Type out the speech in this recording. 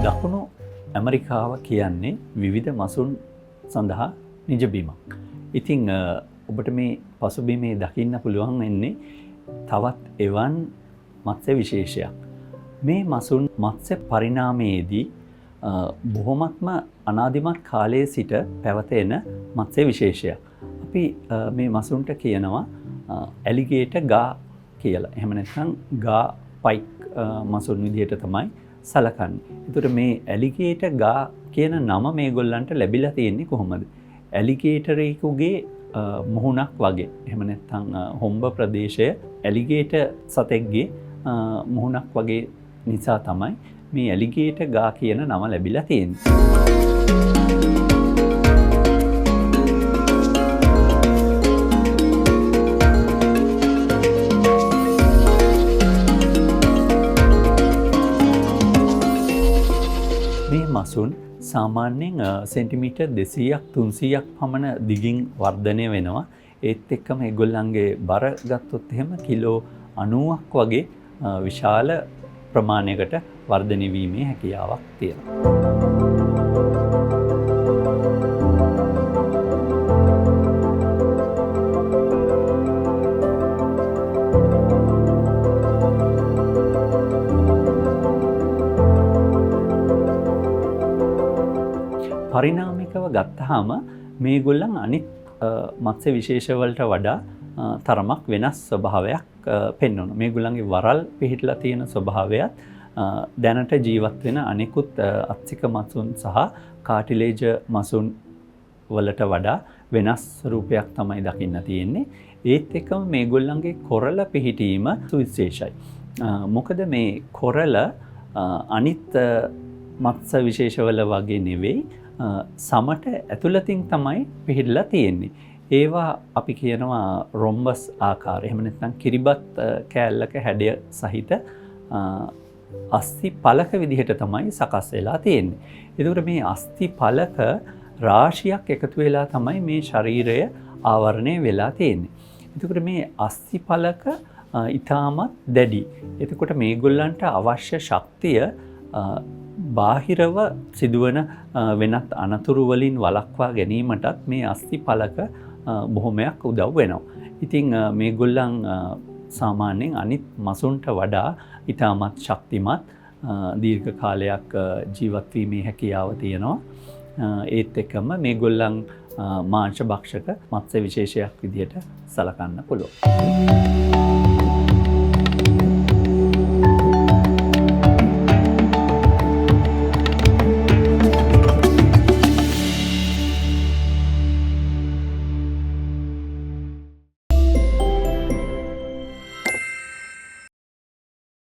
දකුණු ඇමරිකාව කියන්නේ විවිධ මසුන් සඳහා නිජබිමක්. ඉතින් ඔබට මේ පසුබිමේ දකින්න පුළුවන් වෙන්නේ තවත් එවන් මත්ස්‍ය විශේෂයක්. මේ මසුන් මත්ස්‍ය පරිණාමයේදී බොහොමත්ම අනාදිමත් කාලයේ සිට පැවතෙන මත්ස්‍ය විශේෂයක්. අපි මේ මසුන්ට කියනවා ඇලිගේටර් ගා කියලා. එහෙම නැත්නම් ගා පයික් මසුන් විදිහට තමයි සලකන්නේ. ඒතර මේ ඇලිගේටර් ගා කියන නම මේගොල්ලන්ට ලැබිලා තියෙන්නේ කොහොමද? ඇලිගේටරේකුගේ මුහුණක් වගේ. එහෙම නැත්නම් හොම්බ ප්‍රදේශය ඇලිගේටර් සතෙක්ගේ මුහුණක් වගේ නිසා තමයි මේ ඇලිගේටර් ගා කියන නම ලැබිලා තියෙන්නේ. මසුන් සාමාන්‍යයෙන් සෙන්ටිමීටර් 200ක් 300ක් පමණ දිගින් වර්ධනය වෙනවා. ඒත් එක්කම ඒගොල්ලන්ගේ බර ගත්තොත් එහෙම කිලෝ 90ක් වගේ විශාල ප්‍රමාණයකට වර්ධනය වීමේ හැකියාවක් තියෙනවා. පරිණාමිකව ගත්තාම මේගොල්ලන් අනිත් මත්ස්‍ය විශේෂවලට වඩා තරමක් වෙනස් ස්වභාවයක් පෙන්වනවා. මේගොල්ලන්ගේ වරල් පිහිටලා තියෙන ස්වභාවයත් දැනට ජීවත් වෙන අනෙකුත් අත්සික මසුන් සහ කාටිලේජ් මසුන් වලට වඩා වෙනස් රූපයක් තමයි දකින්න තියෙන්නේ. ඒත් එක්කම මේගොල්ලන්ගේ කොරළ පිහිටීම සුවිශේෂයි. මොකද මේ කොරළ අනිත් මත්ස්‍ය විශේෂවල වගේ නෙවෙයි, සමට ඇතුළතින් තමයි පිහිටලා තියෙන්නේ. ඒවා අපි කියනවා රොම්බස් ආකාරය. එහෙම නැත්නම් කිරිබත් කෑල්ලක හැඩය සහිත අස්ථි පලක විදිහට තමයි සකස් වෙලා තියෙන්නේ. ඒකට මේ අස්ථි පලක රාශියක් එකතු වෙලා තමයි මේ ශරීරය ආවරණය වෙලා තියෙන්නේ. ඒකට මේ අස්ථි පලක ඊටමත් දැඩි. එතකොට මේගොල්ලන්ට අවශ්‍ය ශක්තිය බාහිරව සිදුවන වෙනත් අනතුරු වලින් වළක්වා ගැනීමටත් මේ අස්ථි පලක බොහොමයක් උදව් වෙනවා. ඉතින් මේගොල්ලන් සාමාන්‍යයෙන් අනිත් මසුන්ට වඩා ඊටමත් ශක්තිමත් දීර්ඝ කාලයක් ජීවත් වීමේ හැකියාව තියෙනවා. ඒත් එක්කම මේගොල්ලන් මාංශ භක්ෂක මත්ස්‍ය විශේෂයක් විදිහට සලකන්න පුළුවන්.